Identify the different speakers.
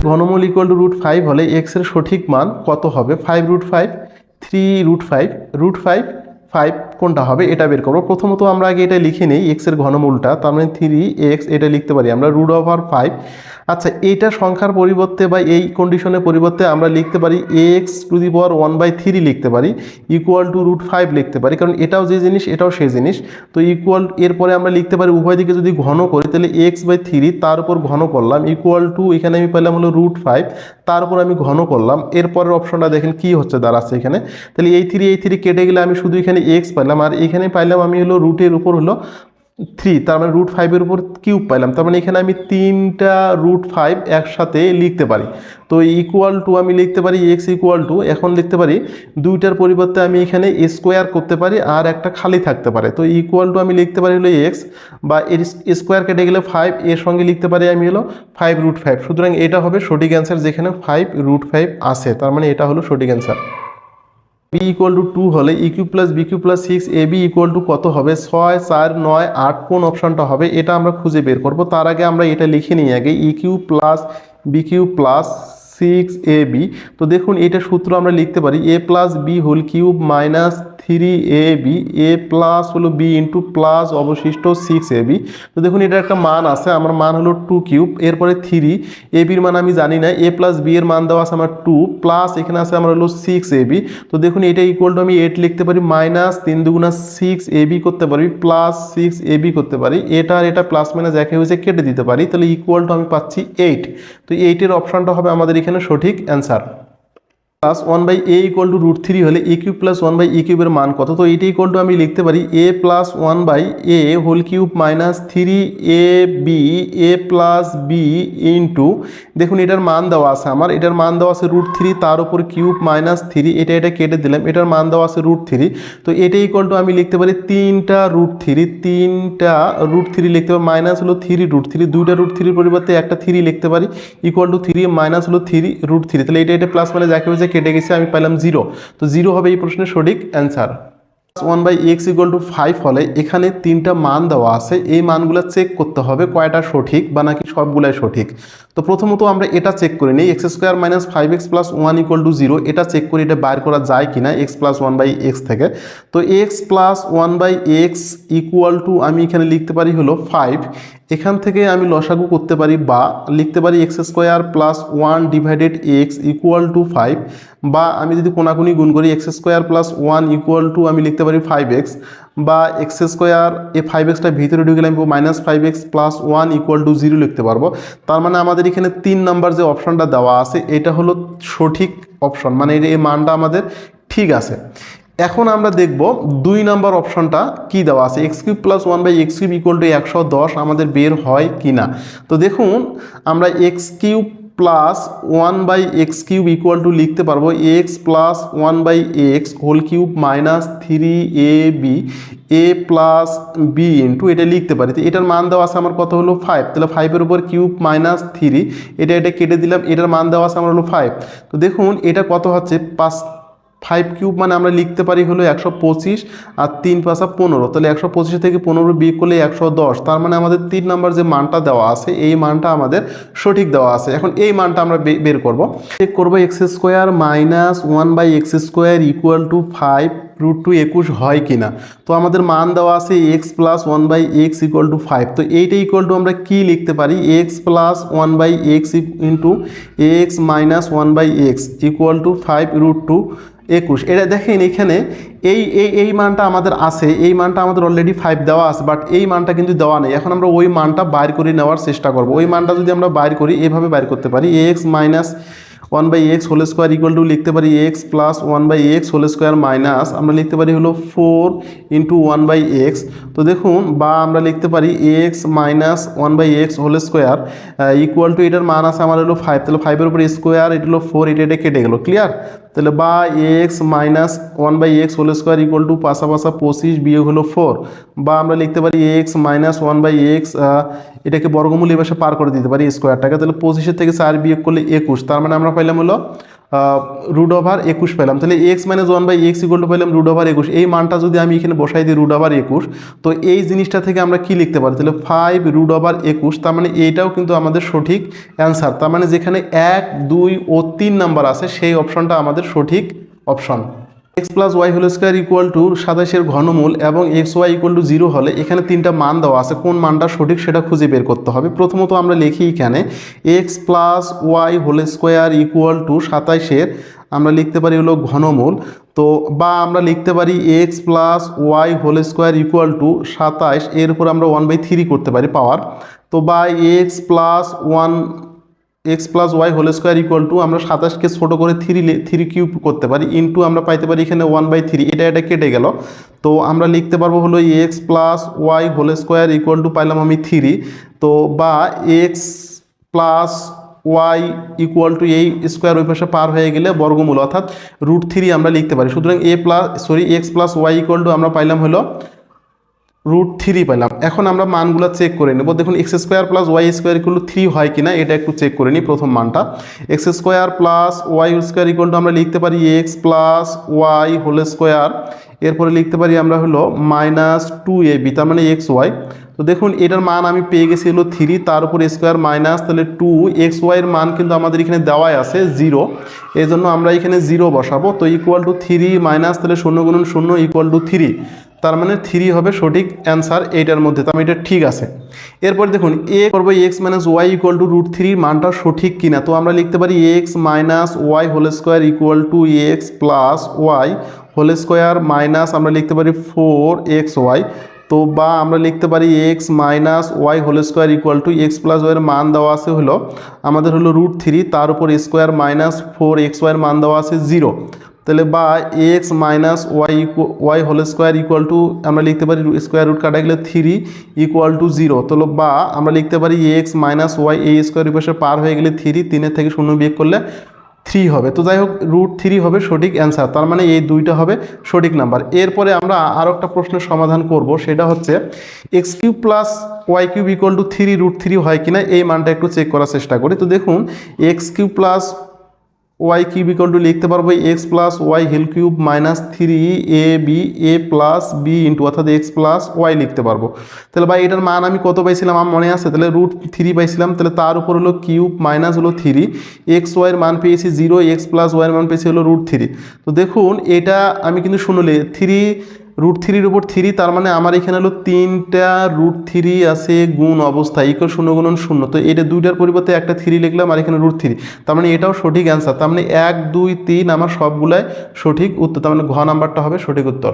Speaker 1: ঘনমূল equal to √5 হলে x এর সঠিক মান কত হবে? 5√5, 3√5, √5, 5 কোনটা হবে এটা বের করবো। প্রথমত আমরা আগে এটা লিখে নিই এক্স এর ঘনমূলটা, তার মানে 3x এটা লিখতে পারি আমরা √5। আচ্ছা, এইটা সংখ্যার পরিবর্তে বা এই কন্ডিশনের পরিবর্তে আমরা লিখতে পারি x⁻1/3 লিখতে পারি ইকুয়াল টু √5 লিখতে পারি, কারণ এটাও যে জিনিস এটাও সেই জিনিস। তো ইকুয়াল এরপরে আমরা লিখতে পারি উভয় দিকে যদি ঘন করি তাহলে x/3 তার উপর ঘন করলাম ইকুয়াল টু এখানে আমি পেলাম হলো √5, তার উপর আমি ঘন করলাম। এরপরের অপশনটা দেখেন কি হচ্ছে দাঁড়াচ্ছে এখানে, তাহলে এই 3 কেটে গেলে আমি শুধু এখানে x পাইলাম, আর এখানে পাইলাম আমি হলো রুটের উপর হলো 3, তার মানে √5 এর উপর কিউব পাইলাম। তার মানে এখানে আমি 3টা √5 একসাথে লিখতে পারি। তো ইকুয়াল টু আমি লিখতে পারি এক্স ইকুয়াল টু, এখন লিখতে পারি দুইটার পরিবর্তে আমি এখানে স্কোয়ার করতে পারি আর একটা খালি থাকতে পারে। তো ইকুয়াল টু আমি লিখতে পারি হলো এক্স, বা এর স্কোয়ার কেটে গেলে 5, এর সঙ্গে লিখতে পারি আমি হলো 5√5। সুতরাং এটা হবে সঠিক অ্যান্সার, যেখানে 5√5 আছে, তার মানে এটা হলো সঠিক অ্যান্সার। b ইকুয়াল টু 2 হলে EQ plus bq plus 6ab equal to কত হবে? 6, 4, 9, 8 কোন অপশনটা হবে এটা আমরা খুঁজে বের করব। তার আগে আমরা এটা লিখে নিই আগে EQ plus bq plus 6ab। তো দেখুন এটা সূত্র আমরা লিখতে পারি a plus B whole cube minus 3ab, a plus হলো b ইন্টু প্লাস অবশিষ্ট 6ab। তো দেখুন এটা একটা মান আছে, আমার মান হলো 2 কিউব, এরপরে 3, ab এর মান আমি জানি না, a প্লাস b এর মান দেওয়া আছে আমার 2, প্লাস এখানে আছে আমার হলো 6ab। তো দেখুন এটা ইকুয়াল টু আমি 8 লিখতে পারি, মাইনাস 3 দুগুণা 6ab করতে পারি, প্লাস 6ab করতে পারি, এটা আর এটা প্লাস মাইনাস একই হয়েছে কেটে দিতে পারি, তাহলে ইকুয়াল টু আমি পাচ্ছি 8। তো 8 এর অপশনটা হবে আমাদের এখানে সঠিক answer. Plus 1/a equal to √3 হলে a কিউব প্লাস 1/e কিউবের মান কত? তো এইটা ইকুয়াল টু আমি লিখতে পারি a plus 1/a whole cube minus 3ab a plus b into, দেখুন এটার মান দেওয়া আছে আমার, এটার মান দেওয়া আছে √3, তার উপর কিউব মাইনাস 3, এটা কেটে দিলাম, এটার মান দেওয়া আছে √3। তো এটা ইকুয়াল টু আমি লিখতে পারি 3টা √3 লিখতে পারি, মাইনাস হলো 3√3, দুইটা √3 পরিবর্তে একটা 3 লিখতে পারি ইকুয়াল টু 3 মাইনাস হলো 3√3, তাহলে এটা প্লাস মানে যাকে হয়েছে কেটে গেছে, আমি পেলাম 0। তো 0 হবে এই প্রশ্নের সঠিক অ্যান্সার। 1/x ইকুয়াল টু 5 হলে এখানে 3টা মান দেওয়া আছে, এই মানগুলো চেক করতে হবে কয়টা সঠিক বা নাকি সবগুলাই সঠিক। তো প্রথমত আমরা এটা চেক করে নিই, x² minus 5x plus 1 equal to 0, এটা চেক করি এটা বাইর করা যায় কিনা x প্লাস 1/x থেকে। তো x plus 1/x equal to আমি এখানে লিখতে পারি হলো 5, এখান থেকে আমি লসাগু করতে পারি বা লিখতে পারি x² plus 1 divided x equal to 5, বা আমি যদি কোনাকুনি গুণ করি x² প্লাস 1 ইকুয়াল টু আমি লিখতে পারি 5x, বা x² এই 5xটা ভিতরে ঢুকে গেলে আমি minus 5x plus 1 equal to 0 লিখতে পারবো। তার মানে আমাদের এখানে 3 নাম্বার যে অপশনটা দেওয়া আছে এটা হলো সঠিক অপশন, মানে এই মানটা আমাদের ঠিক আছে। এখন আমরা দেখব 2 নাম্বার অপশনটা কি দেওয়া আছে, x³ plus 1/x³ equal to 110 আমাদের বের হয় কিনা। তো দেখুন আমরা x³ plus 1/x³ equal to লিখতে পারবো x plus 1/x whole cube minus 3ab a plus b into, এটা লিখতে পারি। তো এটার মান দেওয়া আছে আমার কত হলো 5, তাহলে 5 এর উপর কিউব মাইনাস 3, এটা কেটে দিলাম, এটার মান দেওয়া আছে আমার হলো 5। তো দেখুন এটা কত হচ্ছে 5 কিউব, মানে আমরা লিখতে পারি হলো 125, আর 3 × 5 = 15, তাহলে 125 থেকে 15 বিয়োগ করলে 110, তার মানে আমাদের 3 নাম্বার যে মানটা দেওয়া আছে এই মানটা আমাদের সঠিক দেওয়া আছে। এখন এই মানটা আমরা বের করব, চেক করবো x² minus 1/x² equal to 5√2 হয় কিনা। তো আমাদের মান দেওয়া আছে x plus 1/x equal to 5, তো এইটা ইকুয়াল টু আমরা কি লিখতে পারি x plus 1/x into x minus 1/x equal to 5√2 21। এটা দেখেন এখানে এই মানটা আমাদের আছে, এই মানটা আমাদের অলরেডি 5 দেওয়া আছে, বাট এই মানটা কিন্তু দেওয়া নেই। এখন আমরা ওই মানটা বাইর করে নেওয়ার চেষ্টা করব। ওই মানটা যদি আমরা বাইর করি এভাবে বাইর করতে পারি, x minus 1/x whole square equal to লিখতে পারি x plus 1/x whole square minus আমরা লিখতে পারি হলো 4 ইন্টু 1/x। তো দেখুন বা আমরা লিখতে পারি x minus 1/x whole square equal to, এটার মান আছে আমার হলো 5, তাহলে 5 এর উপর স্কোয়ার, এটা হলো 4, এটা কেটে গেল, ক্লিয়ার। তাহলে বা x minus 1/x whole square equal to 5 × 5 = 25 বিয়োগ হলো 4, বা আমরা লিখতে পারি x মাইনাস 1/x এটাকে বর্গমূল এই পাশে পার করে দিতে পারি স্কোয়ারটাকে, তাহলে 25 থেকে 4 বিয়োগ করলে 21, তার মানে আমরা পাইলাম হলো √21 পেলাম, তাহলে x - 1/x = পেলাম √21। এই মানটা যদি আমি এখানে বসাই দিই √21, তো এই জিনিসটা থেকে আমরা কি লিখতে পারি, তাহলে 5√21। তার মানে এইটাও কিন্তু আমাদের সঠিক অ্যান্সার। তার মানে যেখানে 1, 2 ও 3 নাম্বার আছে সেই অপশনটা আমাদের সঠিক অপশন। x + y² = 27 ঘনমূল এবং xy = 0 হলে এখানে তিনটা মান দেওয়া আছে, কোন মানটা সঠিক সেটা খুঁজে বের করতে হবে। প্রথমত আমরা লিখি এখানে x + y² = 27 আমরা লিখতে পারি হলো ঘনমূল। তো বা আমরা লিখতে পারি x + y² = 27, এর উপর আমরা 1/3 করতে পারি পাওয়ার। তো বা x + y² = আমরা 27কে ছোট করে 3 কিউব করতে পারি, ইনটু আমরা পাইতে পারি এখানে 1/3, এটা কেটে গেল। তো আমরা লিখতে পারবো হলো x + y² পাইলাম আমি 3। তো বা x + y = এই স্কোয়ার ওই পাশে পার হয়ে গেলে বর্গমূল অর্থাৎ √3 আমরা লিখতে পারি। সুতরাং x + y = আমরা পাইলাম হলো √3 পেলাম। এখন আমরা মানগুলো চেক করে নেব। দেখুন x² + y² = 3 হয় কিনা এটা একটু চেক করে নিই। প্রথম মানটা x² + y² = আমরা লিখতে পারি x + y², এরপরে লিখতে পারি আমরা হলো -2ab, তার মানে xy। তো দেখুন এটার মান আমি পেয়ে গেছি হলো 3, তার উপর স্কোয়ার মাইনাস, তাহলে 2xy এর মান কিন্তু আমাদের এখানে দেওয়াই আছে 0, এই জন্য আমরা এখানে 0 বসাবো। তো = 3 - তাহলে 0 × 0 = 3, তার মানে 3 হবে সঠিক অ্যান্সার এইটার মধ্যে। তো আমি এটা ঠিক আছে। এরপর দেখুন করবো x - y = √3 মানটা সঠিক কিনা। তো আমরা লিখতে পারি x - y² = x + y² minus আমরা লিখতে পারি 4xy। তো বা আমরা লিখতে পারি x - y² = x + y এর মান দেওয়া আছে হলো আমাদের হলো √3, তার উপর স্কোয়ার মাইনাস 4xy এর মান দেওয়া আছে 0। তাহলে বা x - y² আমরা লিখতে পারি স্কোয়ার রুট কাটা গেলে 3 = 0। তাহলে বা আমরা লিখতে পারি x - y এই স্কোয়ার পাশে পার হয়ে গেলে 3, 3 থেকে 0 বিয়োগ করলে 3 হবে। তো যাই হোক √3 হবে সঠিক অ্যান্সার, তার মানে এই দুইটা হবে সঠিক নাম্বার। এরপরে আমরা আরও একটা প্রশ্নের সমাধান করব, সেটা হচ্ছে x³ + y³ = 3 √3 হয় কিনা এই মানটা একটু চেক করার চেষ্টা করি। তো দেখুন x³ + y³ লিখতে পারবো x + y³ - 3ab a + b অর্থাৎ x + y লিখতে পারবো। তাহলে ভাই এটার মান আমি কত পাইছিলাম আমার মনে আছে, তাহলে √3 পাইছিলাম। তাহলে তার উপর হলো কিউব মাইনাস হলো 3, xy এর মান পেয়েছি 0, x + y এর মান পেয়েছি হলো √3। তো দেখুন এটা আমি কিন্তু শুনলে 3 √3 উপর 3, তার মানে আমার এখানে হলো 3টা √3 আছে গুণ অবস্থায় = 0 × 0। তো এটা দুইটার পরিবর্তে একটা 3 লিখলাম আর এখানে √3, তার মানে এটাও সঠিক অ্যান্সার। তার মানে 1, 2, 3 আমার সবগুলাই সঠিক উত্তর, তার মানে ঘ নাম্বারটা হবে সঠিক উত্তর।